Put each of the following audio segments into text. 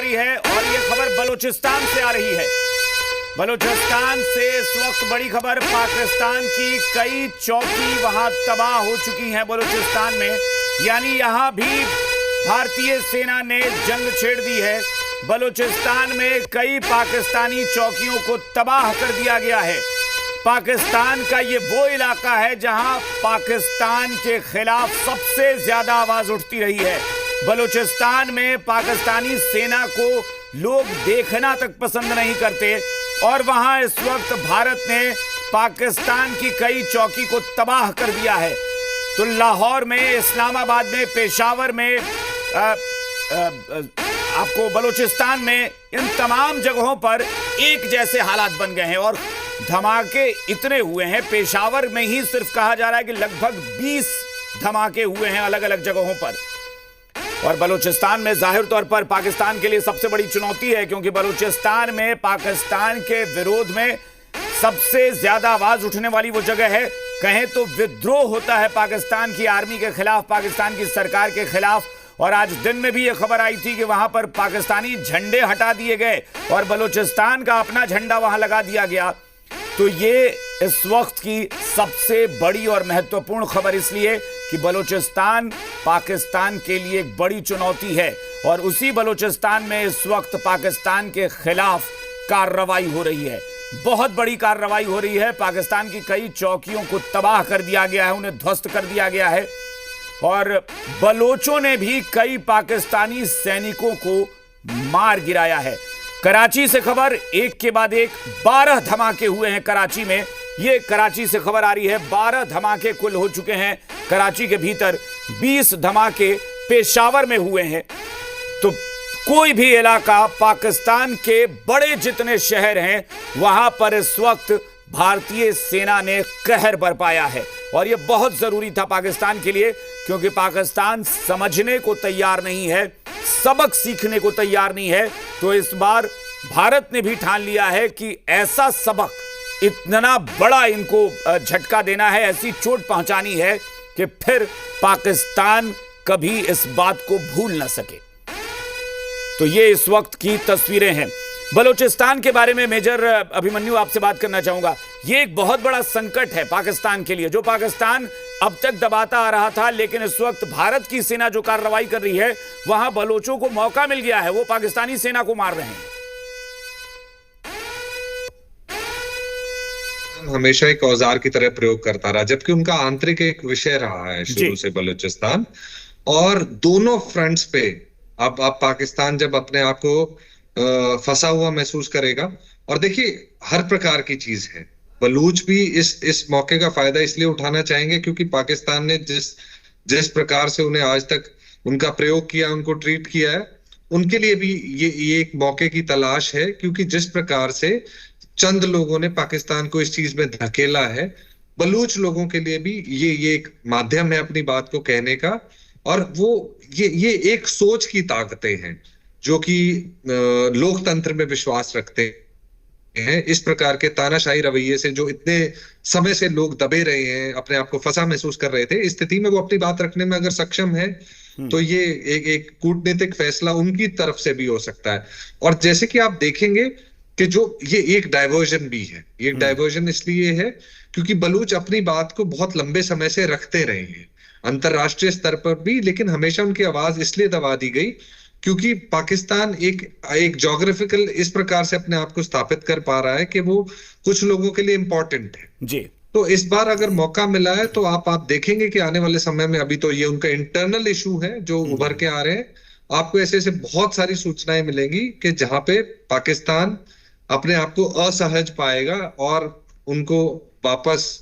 जारी है और ये खबर बलूचिस्तान से आ रही है। बलूचिस्तान से इस वक्त बड़ी खबर, पाकिस्तान की कई चौकी वहां तबाह हो चुकी हैं बलूचिस्तान में, यानी यहां भी भारतीय सेना ने जंग छेड़ दी है। बलूचिस्तान में कई पाकिस्तानी चौकियों को तबाह कर दिया गया है। पाकिस्तान का ये वो इलाका है जहां पाकिस्तान के खिलाफ सबसे ज्यादा आवाज उठती रही है। बलूचिस्तान में पाकिस्तानी सेना को लोग देखना तक पसंद नहीं करते और वहां इस वक्त भारत ने पाकिस्तान की कई चौकी को तबाह कर दिया है। तो लाहौर में, इस्लामाबाद में, पेशावर में, आपको बलूचिस्तान में, इन तमाम जगहों पर एक जैसे हालात बन गए हैं और धमाके इतने हुए हैं। पेशावर में ही सिर्फ कहा जा रहा है कि लगभग 20 धमाके हुए हैं अलग अलग जगहों पर। और बलूचिस्तान में जाहिर तौर पर पाकिस्तान के लिए सबसे बड़ी चुनौती है, क्योंकि बलूचिस्तान में पाकिस्तान के विरोध में सबसे ज्यादा आवाज उठने वाली वो जगह है। कहें तो विद्रोह होता है पाकिस्तान की आर्मी के खिलाफ, पाकिस्तान की सरकार के खिलाफ। और आज दिन में भी यह खबर आई थी कि वहां पर पाकिस्तानी झंडे हटा दिए गए और बलूचिस्तान का अपना झंडा वहां लगा दिया गया। तो ये इस वक्त की सबसे बड़ी और महत्वपूर्ण खबर इसलिए कि बलूचिस्तान पाकिस्तान के लिए एक बड़ी चुनौती है और उसी बलूचिस्तान में इस वक्त पाकिस्तान के खिलाफ कार्रवाई हो रही है। बहुत बड़ी कार्रवाई हो रही है। पाकिस्तान की कई चौकियों को तबाह कर दिया गया है, उन्हें ध्वस्त कर दिया गया है और बलोचों ने भी कई पाकिस्तानी सैनिकों को मार गिराया है। कराची से खबर, एक के बाद एक 12 धमाके हुए हैं कराची में। ये कराची से खबर आ रही है, 12 धमाके कुल हो चुके हैं कराची के भीतर, 20 धमाके पेशावर में हुए हैं। तो कोई भी इलाका, पाकिस्तान के बड़े जितने शहर हैं, वहां पर इस वक्त भारतीय सेना ने कहर बरपाया है और यह बहुत जरूरी था पाकिस्तान के लिए, क्योंकि पाकिस्तान समझने को तैयार नहीं है, सबक सीखने को तैयार नहीं है। तो इस बार भारत ने भी ठान लिया है कि ऐसा सबक, इतना बड़ा इनको झटका देना है, ऐसी चोट पहुंचानी है कि फिर पाकिस्तान कभी इस बात को भूल ना सके। तो ये इस वक्त की तस्वीरें हैं। बलूचिस्तान के बारे में मेजर अभिमन्यु आपसे बात करना चाहूंगा। ये एक बहुत बड़ा संकट है पाकिस्तान के लिए, जो पाकिस्तान अब तक दबाता आ रहा था, लेकिन इस वक्त भारत की सेना जो कार्रवाई कर रही है, वहां बलोचों को मौका मिल गया है, वो पाकिस्तानी सेना को मार रहे हैं। हमेशा एक औजार की तरह प्रयोग करता रहा, जबकि उनका आंतरिक एक विषय रहा है शुरू से बलूचिस्तान। और दोनों फ्रंट्स पे अब पाकिस्तान जब अपने आप को फंसा हुआ महसूस करेगा, और देखिए हर प्रकार की चीज है, बलूच भी इस मौके का फायदा इसलिए उठाना चाहेंगे क्योंकि पाकिस्तान ने जिस प्रकार से उन्हें आज तक उनका प्रयोग किया, उनको ट्रीट किया है, उनके लिए भी ये एक मौके की तलाश है। क्योंकि जिस प्रकार से चंद लोगों ने पाकिस्तान को इस चीज में धकेला है, बलूच लोगों के लिए भी ये एक माध्यम है अपनी बात को कहने का। और वो ये एक सोच की ताकतें हैं जो कि लोकतंत्र में विश्वास रखते हैं। इस प्रकार के तानाशाही रवैये से जो इतने समय से लोग दबे रहे हैं, अपने आप को फंसा महसूस कर रहे थे, इस स्थिति में वो अपनी बात रखने में अगर सक्षम है तो ये एक कूटनीतिक फैसला उनकी तरफ से भी हो सकता है। और जैसे कि आप देखेंगे कि जो ये एक डाइवर्जन भी है, ये डाइवर्जन इसलिए है क्योंकि बलूच अपनी बात को बहुत लंबे समय से रखते रहे हैं अंतरराष्ट्रीय स्तर पर भी, लेकिन हमेशा उनकी आवाज इसलिए दबा दी गई क्योंकि पाकिस्तान एक ज्योग्राफिकल इस प्रकार से अपने आप को स्थापित कर पा रहा है कि वो कुछ लोगों के लिए इंपॉर्टेंट है जी। तो इस बार अगर मौका मिला है तो आप देखेंगे कि आने वाले समय में, अभी तो ये उनका इंटरनल इशू है जो उभर के आ रहे हैं, आपको ऐसे ऐसे बहुत सारी सूचनाएं मिलेंगी कि जहां पे पाकिस्तान अपने आप को असहज पाएगा और उनको वापस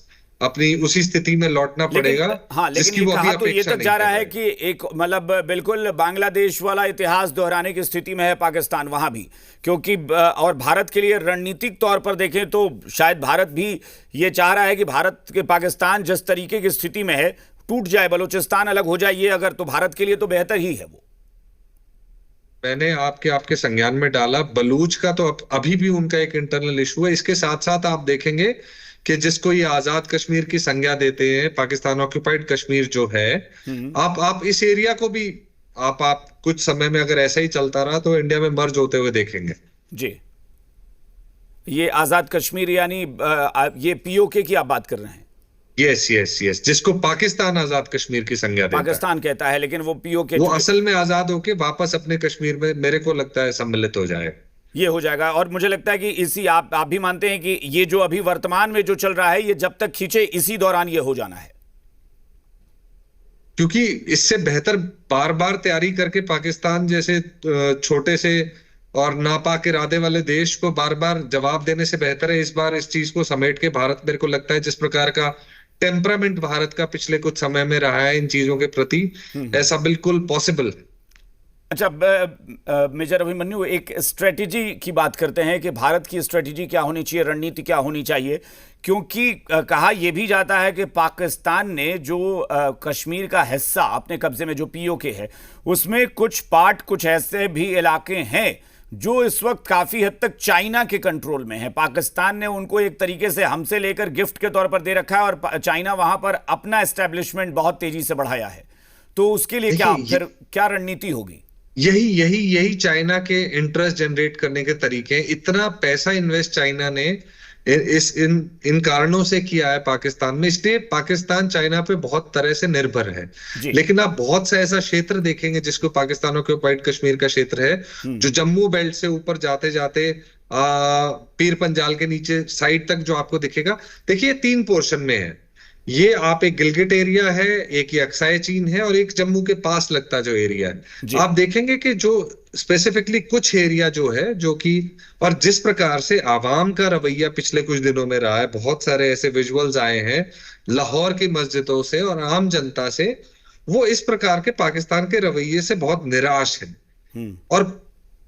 अपनी उसी स्थिति में लौटना पड़ेगा। हाँ, लेकिन ये कहा तो ये तक जा रहा है कि एक मतलब बिल्कुल बांग्लादेश वाला इतिहास दोहराने की स्थिति में है पाकिस्तान वहां भी, क्योंकि और भारत के लिए रणनीतिक तौर पर देखें तो शायद भारत भी ये चाह रहा है कि भारत के पाकिस्तान जिस तरीके की स्थिति में है टूट जाए, बलूचिस्तान अलग हो जाए, ये अगर तो भारत के लिए तो बेहतर ही है। वो मैंने आपके संज्ञान में डाला, बलूच का तो अभी भी उनका एक इंटरनल इशू है। इसके साथ साथ आप देखेंगे कि जिसको ये आजाद कश्मीर की संज्ञा देते हैं, पाकिस्तान ऑक्यूपाइड कश्मीर जो है, आप इस एरिया को भी आप कुछ समय में अगर ऐसा ही चलता रहा तो इंडिया में मर्ज होते हुए देखेंगे। जी, ये आजाद कश्मीर यानी ये पीओके की आप बात कर रहे हैं? यस यस यस, जिसको पाकिस्तान आजाद कश्मीर की संज्ञा देता है। पाकिस्तान कहता है, लेकिन वो पीओके वो असल में आजाद होके वापस अपने कश्मीर में, मेरे को लगता है, सम्मिलित हो जाए। ये हो जाएगा। और मुझे लगता है कि इसी आप भी मानते हैं कि ये जो अभी वर्तमान में जो चल रहा है, ये जब तक खींचे इसी दौरान ये हो जाना है, क्योंकि इससे बेहतर बार बार तैयारी करके पाकिस्तान जैसे छोटे से और नापाक इरादे वाले देश को बार बार जवाब देने से बेहतर है इस बार इस चीज को समेट के भारत, मेरे को लगता है जिस प्रकार का टेम्परामेंट भारत का पिछले कुछ समय में रहा है इन चीजों के प्रति, ऐसा बिल्कुल पॉसिबल है। अच्छा, मेजर अभिमन्यु, एक स्ट्रेटेजी की बात करते हैं कि भारत की स्ट्रेटेजी क्या होनी चाहिए, रणनीति क्या होनी चाहिए, क्योंकि कहा यह भी जाता है कि पाकिस्तान ने जो कश्मीर का हिस्सा अपने कब्जे में जो पीओके है, उसमें कुछ पार्ट, कुछ ऐसे भी इलाके हैं जो इस वक्त काफी हद तक चाइना के कंट्रोल में है। पाकिस्तान ने उनको एक तरीके से हमसे लेकर गिफ्ट के तौर पर दे रखा है और चाइना वहां पर अपना एस्टेब्लिशमेंट बहुत तेजी से बढ़ाया है। तो उसके लिए क्या रणनीति होगी? यही चाइना के इंटरेस्ट जनरेट करने के तरीके हैं। इतना पैसा इन्वेस्ट चाइना ने इन कारणों से किया है पाकिस्तान में, इसलिए पाकिस्तान चाइना पे बहुत तरह से निर्भर है। लेकिन आप बहुत सा ऐसा क्षेत्र देखेंगे जिसको पाकिस्तान ऑक्युपाइड कश्मीर का क्षेत्र है, जो जम्मू बेल्ट से ऊपर जाते जाते पीर पंजाल के नीचे साइड तक जो आपको दिखेगा, देखिए 3 पोर्शन में है ये। आप एक गिलगिट एरिया है, एक अक्साई चीन है और एक जम्मू के पास लगता जो एरिया है। आप देखेंगे कि जो स्पेसिफिकली कुछ एरिया जो है, जो कि, और जिस प्रकार से आवाम का रवैया पिछले कुछ दिनों में रहा है, बहुत सारे ऐसे विजुअल्स आए हैं लाहौर की मस्जिदों से और आम जनता से, वो इस प्रकार के पाकिस्तान के रवैये से बहुत निराश है। और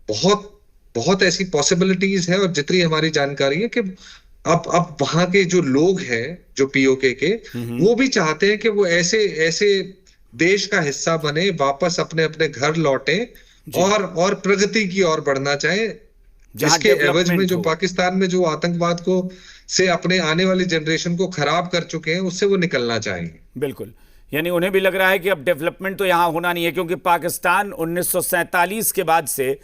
बहुत बहुत ऐसी पॉसिबिलिटीज है और जितनी हमारी जानकारी है कि अब वहां के जो लोग हैं जो पीओके के, वो भी चाहते हैं कि वो ऐसे देश का हिस्सा बने, वापस अपने अपने घर लौटे और प्रगति की ओर बढ़ना चाहे, जिसके एवज में जो पाकिस्तान में जो आतंकवाद को से अपने आने वाली जनरेशन को खराब कर चुके हैं, उससे वो निकलना चाहेंगे। बिल्कुल, यानी उन्हें भी लग रहा है कि अब डेवलपमेंट तो यहां होना नहीं है, क्योंकि पाकिस्तान 1947 के बाद से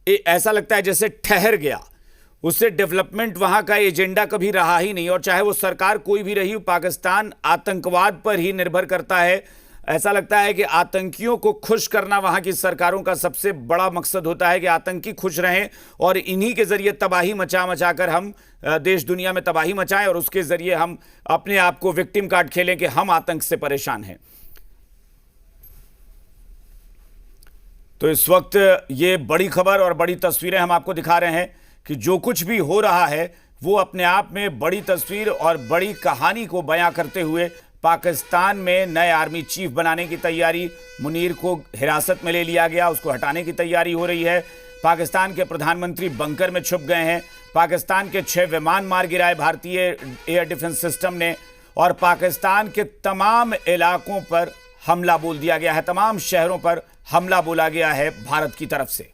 ऐसा लगता है जैसे ठहर गया। उससे डेवलपमेंट वहां का एजेंडा कभी रहा ही नहीं, और चाहे वो सरकार कोई भी रही, पाकिस्तान आतंकवाद पर ही निर्भर करता है। ऐसा लगता है कि आतंकियों को खुश करना वहां की सरकारों का सबसे बड़ा मकसद होता है कि आतंकी खुश रहें और इन्हीं के जरिए तबाही मचा कर हम देश दुनिया में तबाही मचाएं और उसके जरिए हम अपने आप को विक्टिम कार्ड खेलें कि हम आतंक से परेशान हैं। तो इस वक्त ये बड़ी खबर और बड़ी तस्वीरें हम आपको दिखा रहे हैं कि जो कुछ भी हो रहा है वो अपने आप में बड़ी तस्वीर और बड़ी कहानी को बयां करते हुए पाकिस्तान में नए आर्मी चीफ बनाने की तैयारी, मुनीर को हिरासत में ले लिया गया, उसको हटाने की तैयारी हो रही है। पाकिस्तान के प्रधानमंत्री बंकर में छुप गए हैं। पाकिस्तान के 6 विमान मार गिराए भारतीय एयर डिफेंस सिस्टम ने, और पाकिस्तान के तमाम इलाकों पर हमला बोल दिया गया है, तमाम शहरों पर हमला बोला गया है भारत की तरफ से।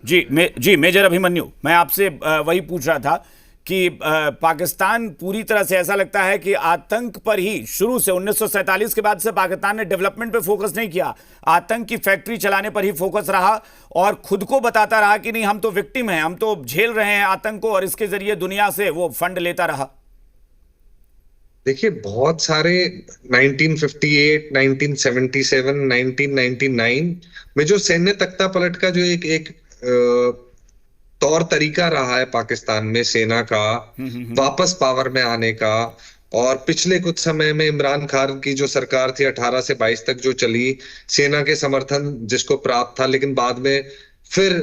जी मेजर अभिमन्यु, मैं आपसे वही पूछ रहा था कि पाकिस्तान पूरी तरह से ऐसा लगता है कि आतंक पर ही शुरू से 1947 के बाद से पाकिस्तान ने डेवलपमेंट पे फोकस नहीं किया, आतंक की फैक्ट्री चलाने पर ही फोकस रहा और खुद को बताता रहा कि नहीं हम तो विक्टिम हैं, हम तो झेल रहे हैं आतंक को, और इसके जरिए दुनिया से वो फंड लेता रहा। देखिए बहुत सारे 1958, 1977, 1999 में जो सैन्य तख्ता पलट का जो एक तौर तरीका रहा है पाकिस्तान में सेना का वापस पावर में आने का, और पिछले कुछ समय में इमरान खान की जो सरकार थी 18 से 22 तक जो चली, सेना के समर्थन जिसको प्राप्त था, लेकिन बाद में फिर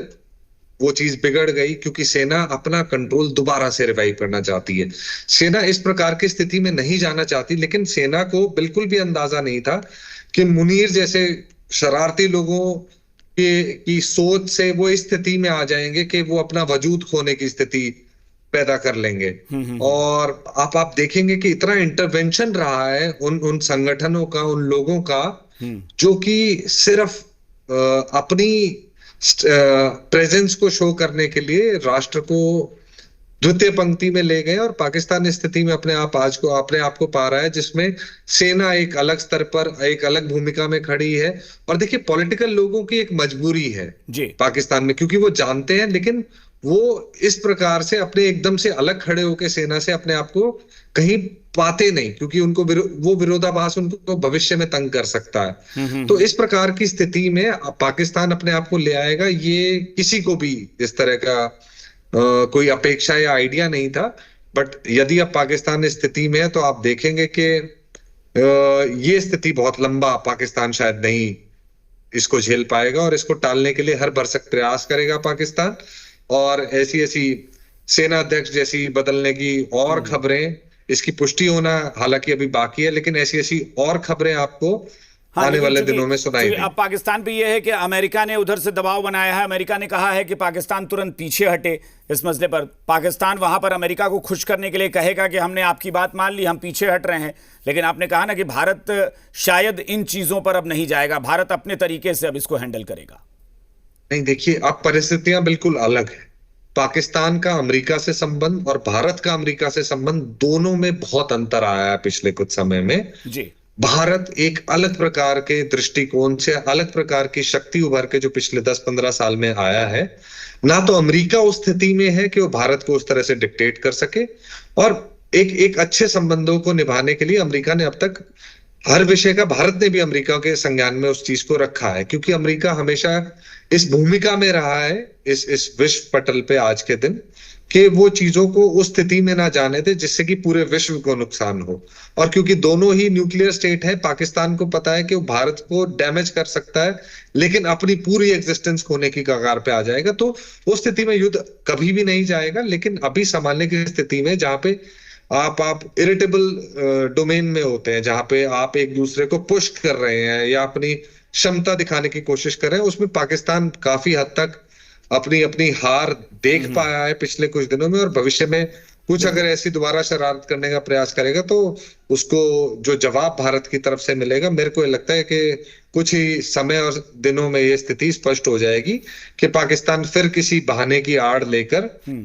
वो चीज बिगड़ गई क्योंकि सेना अपना कंट्रोल दोबारा से रिवाइव करना चाहती है। सेना इस प्रकार की स्थिति में नहीं जाना चाहती, लेकिन सेना को बिल्कुल भी अंदाजा नहीं था कि मुनीर जैसे शरारती लोगों की सोच से वो इस स्थिति में आ जाएंगे कि वो अपना वजूद खोने की स्थिति पैदा कर लेंगे। और आप देखेंगे कि इतना इंटरवेंशन रहा है उन संगठनों का, उन लोगों का, जो कि सिर्फ अपनी प्रेजेंस को शो करने के लिए राष्ट्र को द्वितीय पंक्ति में ले गए। और पाकिस्तान इस स्थिति में अपने आप को पा रहा है, जिसमें सेना एक अलग स्तर पर, एक अलग भूमिका में खड़ी है। और देखिए, पॉलिटिकल लोगों की एक मजबूरी है जी पाकिस्तान में, क्योंकि वो जानते हैं, लेकिन वो इस प्रकार से अपने एकदम से अलग खड़े होकर सेना से अपने आप को कहीं पाते नहीं, क्योंकि उनको वो विरोधाभास उनको भविष्य में तंग कर सकता है। तो इस प्रकार की स्थिति में पाकिस्तान अपने आप को ले आएगा, ये किसी को भी इस तरह का कोई अपेक्षा या आइडिया नहीं था। बट यदि अब पाकिस्तान इस स्थिति में है, तो आप देखेंगे कि ये स्थिति बहुत लंबा पाकिस्तान शायद नहीं इसको झेल पाएगा, और इसको टालने के लिए हर भरसक प्रयास करेगा पाकिस्तान। और ऐसी सेना अध्यक्ष जैसी बदलने की और खबरें, इसकी पुष्टि होना हालांकि अभी बाकी है, लेकिन ऐसी और खबरें आपको आने वाले दिनों में सुनाई देंगी। अब पाकिस्तान पे यह है कि अमेरिका ने उधर से दबाव बनाया है। अमेरिका ने कहा है कि पाकिस्तान तुरंत पीछे हटे इस मसले पर। पाकिस्तान वहां पर अमेरिका को खुश करने के लिए कहेगा कि हमने आपकी बात मान ली, हम पीछे हट रहे हैं। लेकिन आपने कहा ना कि भारत शायद इन चीजों पर अब नहीं जाएगा, भारत अपने तरीके से अब इसको हैंडल करेगा। नहीं, देखिए, अब परिस्थितियां बिल्कुल अलग है। पाकिस्तान का अमेरिका से संबंध और भारत का अमेरिका से संबंध, दोनों में बहुत अंतर आया है पिछले कुछ समय में जी। भारत एक अलग प्रकार के दृष्टिकोण से, अलग प्रकार की शक्ति उभर के जो पिछले 10-15 साल में आया है। ना तो अमेरिका उस स्थिति में है कि वो भारत को उस तरह से डिक्टेट कर सके, और एक अच्छे संबंधों को निभाने के लिए अमेरिका ने अब तक हर विषय का, भारत ने भी अमेरिका के संज्ञान में उस चीज को रखा है, क्योंकि अमेरिका हमेशा इस भूमिका में रहा है इस विश्व पटल पे आज के दिन, कि वो चीजों को उस स्थिति में ना जाने दे जिससे कि पूरे विश्व को नुकसान हो। और क्योंकि दोनों ही न्यूक्लियर स्टेट है, पाकिस्तान को पता है कि वो भारत को डैमेज कर सकता है, लेकिन अपनी पूरी एग्जिस्टेंस खोने की कगार पे आ जाएगा। तो उस स्थिति में युद्ध कभी भी नहीं जाएगा। लेकिन अभी संभालने की स्थिति में, जहां पे आप इरिटेबल डोमेन में होते हैं, जहां पे आप एक दूसरे को पुश कर रहे हैं या अपनी क्षमता दिखाने की कोशिश कर रहे हैं, उसमें पाकिस्तान काफी हद तक अपनी हार देख पाया है पिछले कुछ दिनों में। और भविष्य में कुछ अगर ऐसी दोबारा शरारत करने का प्रयास करेगा, तो उसको जो जवाब भारत की तरफ से मिलेगा, मेरे को लगता है कि कुछ ही समय और दिनों में ये स्थिति स्पष्ट हो जाएगी कि पाकिस्तान फिर किसी बहाने की आड़ लेकर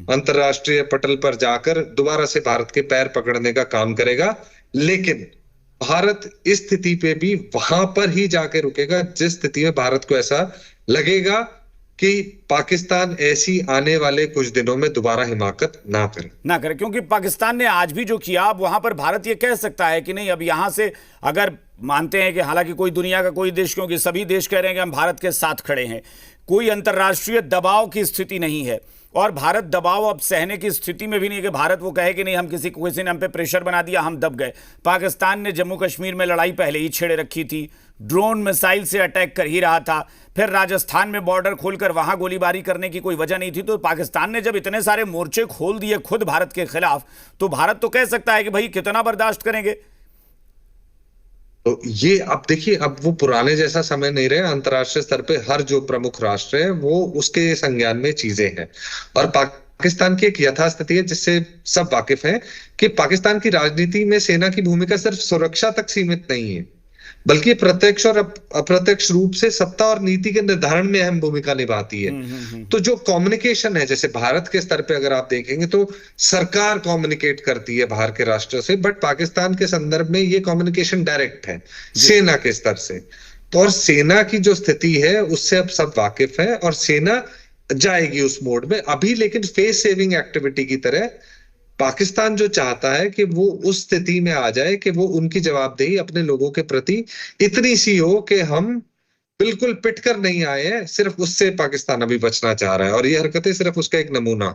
अंतरराष्ट्रीय पटल पर जाकर दोबारा से भारत के पैर पकड़ने का काम करेगा। लेकिन भारत इस स्थिति पे भी वहां पर ही जाके रुकेगा जिस स्थिति में भारत को ऐसा लगेगा कि पाकिस्तान ऐसी आने वाले कुछ दिनों में दोबारा हिमाकत ना करे। क्योंकि पाकिस्तान ने आज भी जो किया, अब वहां पर भारत ये कह सकता है कि नहीं, अब यहां से अगर मानते हैं कि हालांकि कोई दुनिया का कोई देश, क्योंकि सभी देश कह रहे हैं कि हम भारत के साथ खड़े हैं, कोई अंतर्राष्ट्रीय दबाव की स्थिति नहीं है, और भारत दबाव अब सहने की स्थिति में भी नहीं कि भारत वो कहे कि नहीं, हम किसी ने हम पे प्रेशर बना दिया, हम दब गए। पाकिस्तान ने जम्मू कश्मीर में लड़ाई पहले ही छेड़े रखी थी, ड्रोन मिसाइल से अटैक कर ही रहा था, फिर राजस्थान में बॉर्डर खोलकर वहां गोलीबारी करने की कोई वजह नहीं थी। तो पाकिस्तान ने जब इतने सारे मोर्चे खोल दिए खुद भारत के खिलाफ, तो भारत तो कह सकता है कि भाई कितना बर्दाश्त करेंगे। तो ये अब देखिए, अब वो पुराने जैसा समय नहीं रहे। अंतर्राष्ट्रीय स्तर पे हर जो प्रमुख राष्ट्र है वो उसके संज्ञान में चीजें हैं। और पाकिस्तान की एक यथास्थिति है जिससे सब वाकिफ हैं कि पाकिस्तान की राजनीति में सेना की भूमिका सिर्फ सुरक्षा तक सीमित नहीं है, बल्कि प्रत्यक्ष और अप्रत्यक्ष रूप से सत्ता और नीति के निर्धारण में अहम भूमिका निभाती है। तो जो कम्युनिकेशन है, जैसे भारत के स्तर पे अगर आप देखेंगे तो सरकार कम्युनिकेट करती है बाहर के राष्ट्रों से, बट पाकिस्तान के संदर्भ में ये कम्युनिकेशन डायरेक्ट है सेना के स्तर से। तो और सेना की जो स्थिति है उससे अब सब वाकिफ है, और सेना जाएगी उस मोड में अभी। लेकिन फेस सेविंग एक्टिविटी की तरह पाकिस्तान जो चाहता है कि वो उस स्थिति में आ जाए कि वो उनकी जवाबदेही अपने लोगों के प्रति इतनी सी हो कि हम बिल्कुल पिट कर नहीं आए हैं, सिर्फ उससे पाकिस्तान अभी बचना चाह रहा है। और ये हरकतें सिर्फ उसका एक नमूना।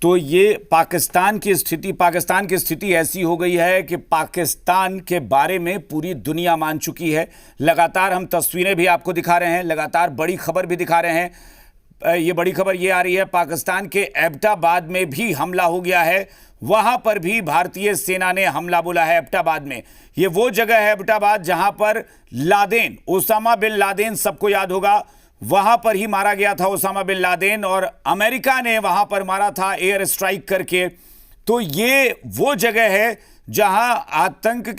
तो ये पाकिस्तान की स्थिति ऐसी हो गई है कि पाकिस्तान के बारे में पूरी दुनिया मान चुकी है। लगातार हम तस्वीरें भी आपको दिखा रहे हैं, लगातार बड़ी खबर भी दिखा रहे हैं। ये बड़ी खबर ये आ रही है, पाकिस्तान के एबटाबाद में भी हमला हो गया है। वहां पर भी भारतीय सेना ने हमला बोला है। एबटाबाद में, ये वो जगह है एबटाबाद जहां पर लादेन, ओसामा बिन लादेन, सबको याद होगा, वहां पर ही मारा गया था ओसामा बिन लादेन, और अमेरिका ने वहां पर मारा था एयर स्ट्राइक करके। तो ये वो जगह है जहां आतंक की